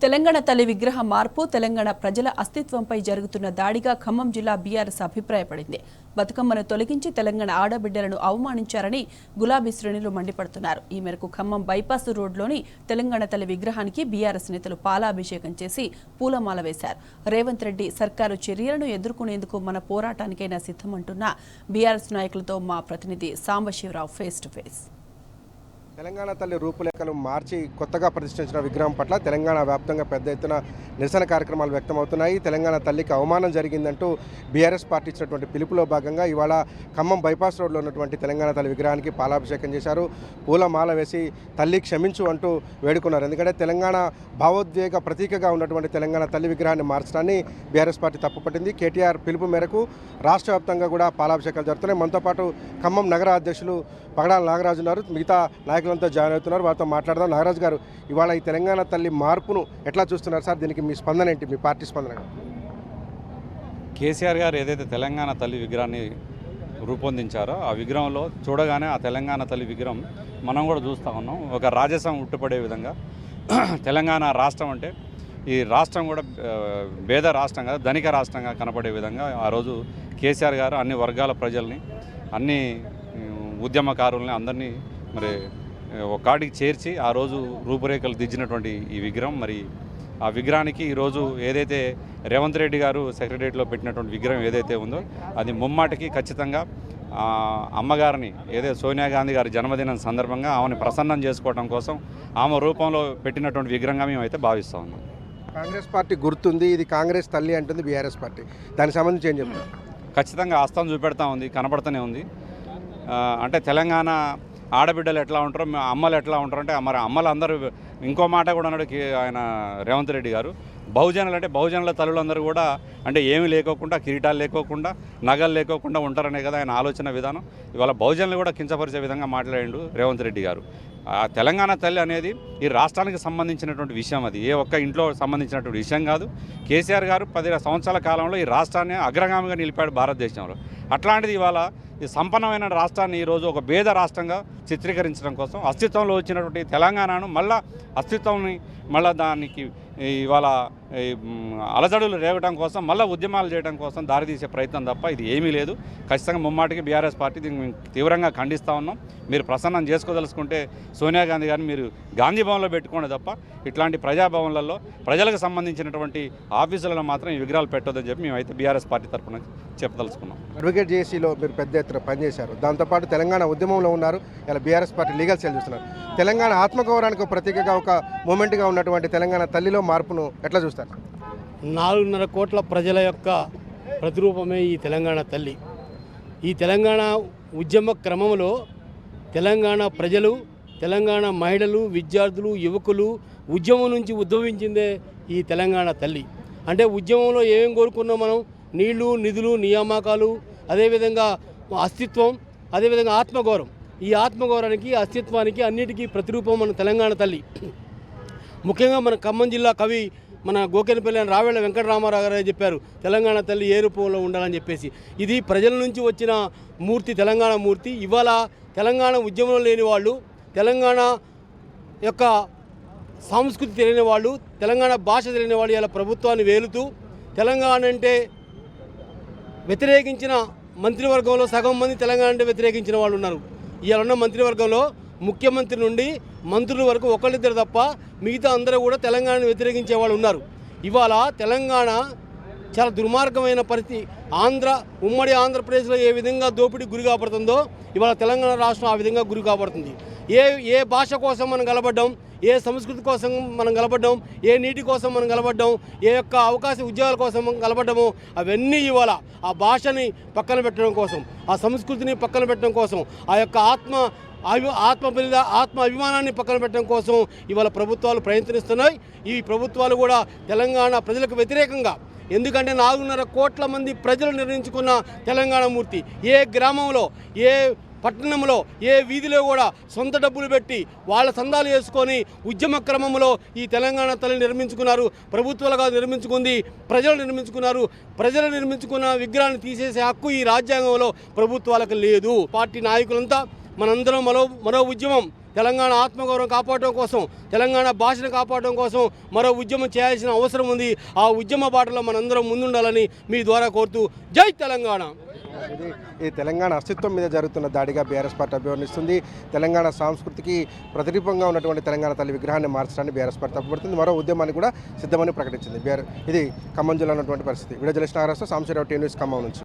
తెలంగాణ తల్లి విగ్రహ మార్పు తెలంగాణ ప్రజల అస్తిత్వంపై జరుగుతున్న దాడిగా ఖమ్మం జిల్లా బీఆర్ఎస్ అభిప్రాయపడింది. బతుకమ్మను తొలగించి తెలంగాణ ఆడబిడ్డలను అవమానించారని గులాబీ శ్రేణులు మండిపడుతున్నారు. ఈ మేరకు ఖమ్మం బైపాస్ రోడ్లోని తెలంగాణ తల్లి విగ్రహానికి బీఆర్ఎస్ నేతలు పాలాభిషేకం చేసి పూలమాల వేశారు. రేవంత్ రెడ్డి సర్కారు చర్యలను ఎదుర్కొనేందుకు మన పోరాటానికైనా సిద్ధమంటున్న బీఆర్ఎస్ నాయకులతో మా ప్రతినిధి Sambasivarao face to face. Telangana తల్లి రూపురేఖలు మార్చి కొత్తగా ప్రతిష్ఠించిన విగ్రహం పట్ల తెలంగాణ వ్యాప్తంగా పెద్ద ఎత్తున నిరసన కార్యక్రమాలు వ్యక్తమవుతున్నాయి. తెలంగాణ తల్లికి అవమానం జరిగిందంటూ బీఆర్ఎస్ పార్టీ ఇచ్చినటువంటి పిలుపులో భాగంగా ఇవాళ ఖమ్మం బైపాస్ రోడ్లో ఉన్నటువంటి తెలంగాణ తల్లి విగ్రహానికి పాలాభిషేకం చేశారు. పూలమాల వేసి తల్లి క్షమించు అంటూ వేడుకున్నారు. ఎందుకంటే తెలంగాణ భావోద్వేగ ప్రతీకగా ఉన్నటువంటి తెలంగాణ తల్లి విగ్రహాన్ని మార్చడాన్ని బీఆర్ఎస్ పార్టీ తప్పుపట్టింది. కేటీఆర్ పిలుపు మేరకు రాష్ట్ర వ్యాప్తంగా కూడా పాలాభిషేకాలు జరుగుతున్నాయి. మనతో పాటు ఖమ్మం నగర అధ్యక్షులు పగడాల నాగరాజు ఉన్నారు. మిగతా నాయకులంతా జాయిన్ అవుతున్నారు. వారితో మాట్లాడదాం. నాగరాజు గారు, ఇవాళ ఈ తెలంగాణ తల్లి మార్పును ఎట్లా చూస్తున్నారు సార్? దీనికి మీ స్పందన ఏంటి, మీ పార్టీ స్పందన? కేసీఆర్ గారు ఏదైతే తెలంగాణ తల్లి విగ్రహాన్ని రూపొందించారో ఆ విగ్రహంలో చూడగానే ఆ తెలంగాణ తల్లి విగ్రహం మనం కూడా చూస్తూ ఉన్నాం. ఒక రాజసం ఉట్టుపడే విధంగా తెలంగాణ రాష్ట్రం అంటే ఈ రాష్ట్రం కూడా పేద రాష్ట్రంగా ధనిక రాష్ట్రంగా కనపడే విధంగా ఆ రోజు కేసీఆర్ గారు అన్ని వర్గాల ప్రజల్ని అన్ని ఉద్యమకారుల్ని అందరినీ మరి ఒక కాడికి చేర్చి ఆ రోజు రూపురేఖలు దిద్దినటువంటి ఈ విగ్రహం, మరి ఆ విగ్రహానికి ఈరోజు ఏదైతే రేవంత్ రెడ్డి గారు సెక్రటరియట్లో పెట్టినటువంటి విగ్రహం ఏదైతే ఉందో అది ముమ్మాటికి ఖచ్చితంగా అమ్మగారిని ఏదైతే సోనియా గాంధీ గారి జన్మదినం సందర్భంగా ఆమెను ప్రసన్నం చేసుకోవడం కోసం ఆమె రూపంలో పెట్టినటువంటి విగ్రహంగా మేమైతే భావిస్తూ ఉన్నాం. కాంగ్రెస్ పార్టీ గుర్తుంది, ఇది కాంగ్రెస్ తల్లి అంటుంది బీఆర్ఎస్ పార్టీ. దానికి సంబంధించి ఏం చెప్తారు? ఖచ్చితంగా హస్తం చూపెడతా ఉంది, కనపడుతూనే ఉంది. అంటే తెలంగాణ ఆడబిడ్డలు ఎట్లా ఉంటారో అమ్మలు ఎట్లా ఉంటారు అంటే మరి అమ్మలు అందరూ ఇంకో మాట కూడా అన్నాడు ఆయన రేవంత్ రెడ్డి గారు. బహుజనులు అంటే బహుజనుల తల్లులందరూ కూడా అంటే ఏమీ లేకోకుండా, కిరీటాలు లేకోకుండా, నగలు లేకోకుండా ఉంటారనే కదా ఆయన ఆలోచన విధానం. ఇవాళ బహుజనులు కూడా కించపరిచే విధంగా మాట్లాడిండు రేవంత్ రెడ్డి గారు. ఆ తెలంగాణ తల్లి అనేది ఈ రాష్ట్రానికి సంబంధించినటువంటి విషయం, అది ఏ ఒక్క ఇంట్లో సంబంధించినటువంటి విషయం కాదు. కేసీఆర్ గారు 10 సంవత్సరాల కాలంలో ఈ రాష్ట్రాన్ని అగ్రగామిగా నిలిపాడు భారతదేశంలో. అట్లాంటిది ఇవాళ ఈ సంపన్నమైన రాష్ట్రాన్ని ఈరోజు ఒక పేద రాష్ట్రంగా చిత్రీకరించడం కోసం అస్తిత్వంలో వచ్చినటువంటి తెలంగాణను మళ్ళా అస్తిత్వాన్ని మళ్ళీ దానికి ఇవాళ అలజడులు రేగటం కోసం మళ్ళీ ఉద్యమాలు చేయడం కోసం దారితీసే ప్రయత్నం తప్ప ఇది ఏమీ లేదు. ఖచ్చితంగా ముమ్మాటికి బీఆర్ఎస్ పార్టీ దీన్ని తీవ్రంగా ఖండిస్తూ ఉన్నాం. మీరు ప్రసన్నం చేసుకోదలుచుకుంటే సోనియా గాంధీ గారిని మీరు గాంధీ భవన్లో పెట్టుకోండి తప్ప ఇట్లాంటి ప్రజాభవన్లలో ప్రజలకు సంబంధించినటువంటి ఆఫీసులలో మాత్రం ఈ విగ్రహాలు పెట్టొద్దని చెప్పి మేమైతే బీఆర్ఎస్ పార్టీ తరఫున చెప్పదలుచుకున్నాం. అడ్వకేట్ జేఏసీలో మీరు పెద్ద ఎత్తున పనిచేశారు, దాంతోపాటు తెలంగాణ ఉద్యమంలో ఉన్నారు. ఇలా బీఆర్ఎస్ పార్టీ లీగల్ సెల్ చూస్తున్నారు. తెలంగాణ ఆత్మగౌరవానికి ఒక ప్రతీకగా ఒక మూమెంట్గా ఉన్నటువంటి తెలంగాణ తల్లిలో మార్పును ఎట్లా చూస్తారు? 4.5 కోట్ల ప్రజల యొక్క ప్రతిరూపమే ఈ తెలంగాణ తల్లి. ఈ తెలంగాణ ఉద్యమ క్రమంలో తెలంగాణ ప్రజలు, తెలంగాణ మహిళలు, విద్యార్థులు, యువకులు ఉద్యమం నుంచి ఉద్భవించిందే ఈ తెలంగాణ తల్లి. అంటే ఉద్యమంలో ఏమేం కోరుకున్నాం మనం? నీళ్లు, నిధులు, నియామకాలు, అదేవిధంగా అస్తిత్వం, అదేవిధంగా ఆత్మగౌరవం. ఈ ఆత్మగౌరవానికి, అస్తిత్వానికి అన్నిటికీ ప్రతిరూపం మన తెలంగాణ తల్లి. ముఖ్యంగా మన ఖమ్మం జిల్లా కవి మన గోకెనపల్లి రావేళ్ల వెంకటరామారావు గారు చెప్పారు, తెలంగాణ తల్లి ఏ రూపంలో ఉండాలని చెప్పేసి. ఇది ప్రజల నుంచి వచ్చిన మూర్తి, తెలంగాణ మూర్తి. ఇవాళ తెలంగాణ ఉద్యమంలో లేని వాళ్ళు, తెలంగాణ యొక్క సంస్కృతి తెలియని వాళ్ళు, తెలంగాణ భాష తెలియని వాళ్ళు ఇలా ప్రభుత్వాన్ని వేలుతూ తెలంగాణ అంటే వ్యతిరేకించిన మంత్రివర్గంలో సగం మంది తెలంగాణ అంటే వ్యతిరేకించిన వాళ్ళు ఉన్నారు. ఇవాళ ఉన్న మంత్రివర్గంలో ముఖ్యమంత్రి నుండి మంత్రుల వరకు ఒకళ్ళిద్దరు తప్ప మిగతా అందరూ కూడా తెలంగాణను వ్యతిరేకించే వాళ్ళు ఉన్నారు. ఇవాళ తెలంగాణ చాలా దుర్మార్గమైన పరిస్థితి. ఉమ్మడి ఆంధ్రప్రదేశ్లో ఏ విధంగా దోపిడీ గురి కాబడుతుందో ఇవాళ తెలంగాణ రాష్ట్రం ఆ విధంగా గురి కాబడుతుంది. ఏ భాష కోసం మనం గలబడ్డాం, ఏ సంస్కృతి కోసం మనం గలబడ్డాం, ఏ నీటి కోసం మనం గలబడ్డాం, ఏ యొక్క అవకాశ ఉద్యోగాల కోసం మనం గలబడ్డామో అవన్నీ ఇవాళ ఆ భాషని పక్కన పెట్టడం కోసం, ఆ సంస్కృతిని పక్కన పెట్టడం కోసం, ఆ యొక్క ఆత్మ అభిమానాన్ని పక్కన పెట్టడం కోసం ఇవాళ ప్రభుత్వాలు ప్రయత్నిస్తున్నాయి. ఈ ప్రభుత్వాలు కూడా తెలంగాణ ప్రజలకు వ్యతిరేకంగా, ఎందుకంటే 4.5 కోట్ల మంది ప్రజలు నిర్ణయించుకున్న తెలంగాణ మూర్తి ఏ గ్రామంలో, ఏ పట్టణంలో, ఏ వీధిలో కూడా సొంత డబ్బులు పెట్టి వాళ్ళ సందాలు వేసుకొని ఉద్యమ క్రమంలో ఈ తెలంగాణ తల్లి నిర్మించుకున్నారు. ప్రభుత్వాలుగా నిర్మించుకుంది, ప్రజలు నిర్మించుకున్నారు. ప్రజలు నిర్మించుకున్న విగ్రహాన్ని తీసేసే హక్కు ఈ రాజ్యాంగంలో ప్రభుత్వాలకు లేదు. పార్టీ నాయకులంతా మనందరం మరో ఉద్యమం తెలంగాణ ఆత్మగౌరవం కాపాడడం కోసం, తెలంగాణ భాషను కాపాడడం కోసం మరో ఉద్యమం చేయాల్సిన అవసరం ఉంది. ఆ ఉద్యమ బాటలో మనందరం ముందుండాలని మీ ద్వారా కోరుతూ జై తెలంగాణ. ఈ తెలంగాణ అస్తిత్వం మీద జరుగుతున్న దాడిగా బీఆర్ఎస్ పార్టీ అభివర్ణిస్తుంది. తెలంగాణ సంస్కృతికి ప్రతిరూపంగా ఉన్నటువంటి తెలంగాణ తల్లి విగ్రహాన్ని మార్చడానికి బీఆర్ఎస్ పార్టీ తప్పుపడుతుంది. మరో ఉద్యమాన్ని కూడా సిద్ధమని ప్రకటించింది. ఇది ఖమ్మం జిల్లా ఉన్నటువంటి పరిస్థితి. Video journalist Nagaraju, Samshirao, T News, Khammam నుంచి.